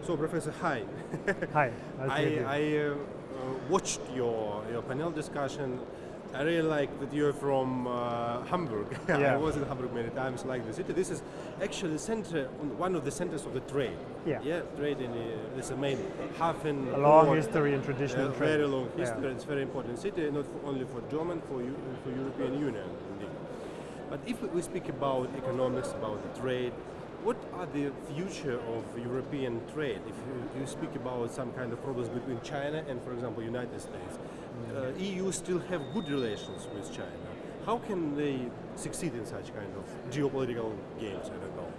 So, Professor, hi. Hi. I watched your panel discussion. I really like that you're from Hamburg. Yeah. I was in Hamburg many times, like the city. This is actually one of the centers of the trade. Yeah. Trade is a main half in a long history and traditional trade. Very long history. Yeah. It's very important city, not only for German, for European Union, indeed. But if we speak about economics, about the trade, what are the future of European trade? If you speak about some kind of problems between China and, for example, United States, EU still have good relations with China. How can they succeed in such kind of geopolitical games? I don't know.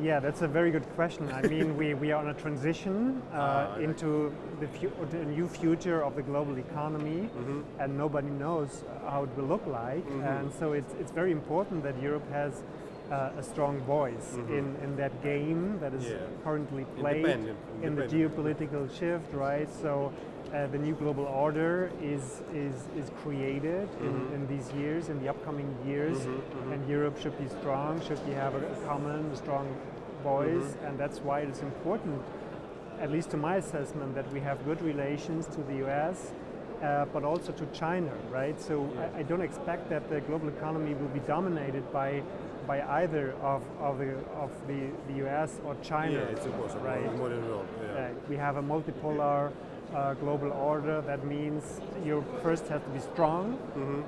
Yeah, that's a very good question. I mean, we are on a transition into the new future of the global economy, and nobody knows how it will look like. And so it's very important that Europe has a strong voice in that game that is currently played in the geopolitical shift, right? So the new global order is created in these years, in the upcoming years, and Europe should be strong, should have a common, strong voice, and that's why it's important, at least to my assessment, that we have good relations to the US, but also to China, right? So I don't expect that the global economy will be dominated by either of the US or China. Yeah, it's impossible, right? In the modern world. Yeah. We have a multipolar global order. That means Europe first has to be strong,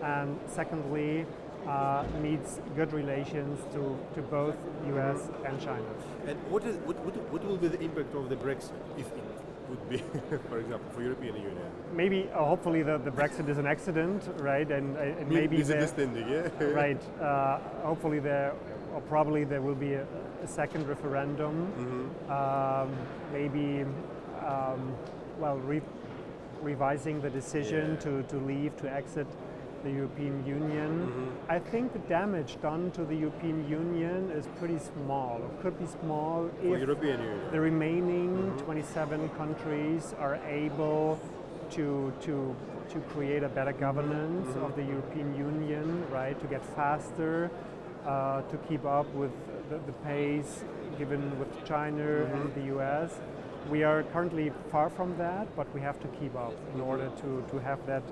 and secondly needs good relations to both US and China. And what will be the impact of the Brexit, if it would be, for example, for European Union? Maybe, hopefully, the Brexit is an accident, right? And maybe right. Hopefully, probably there will be a second referendum. Maybe, revising the decision to leave, to exit the European Union. I think the damage done to the European Union is pretty small, or could be small, if European Union. The remaining 27 countries are able to create a better governance of the European Union, right? To get faster, to keep up with the pace given with China and the US. We are currently far from that, but we have to keep up in order to have that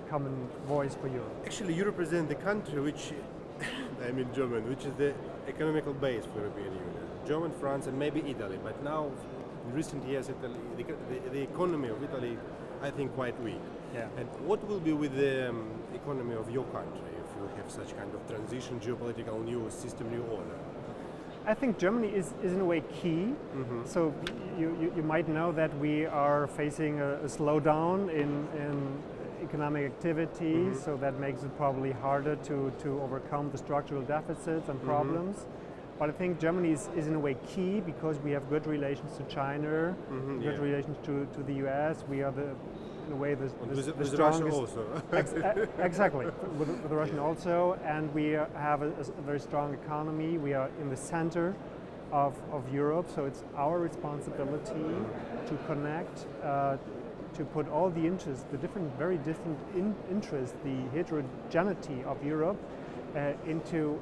common voice for Europe. Actually, you represent the country which, I mean Germany, which is the economical base for European Union. Germany, France, and maybe Italy. But now, in recent years, Italy, the economy of Italy, I think, quite weak. Yeah. And what will be with the economy of your country if you have such kind of transition, geopolitical new system, new order? I think Germany is in a way key. So you might know that we are facing a slowdown in economic activity, so that makes it probably harder to overcome the structural deficits and problems. But I think Germany is in a way key because we have good relations to China, good relations to the US. We are in a way the strongest. Russia also. Exactly, with the Russian also, and we have a very strong economy. We are in the center of Europe, so it's our responsibility to connect, to put all the interests, the very different interests, the heterogeneity of Europe into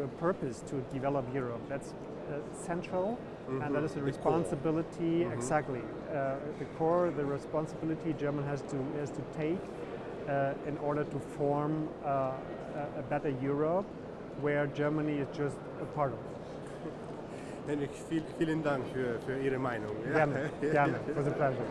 a purpose to develop Europe. That's central, and that is a responsibility. Exactly, the responsibility Germany has to take in order to form a better Europe, where Germany is just a part of it. Henrik, vielen Dank für Ihre Meinung. Gerne, it was a pleasure.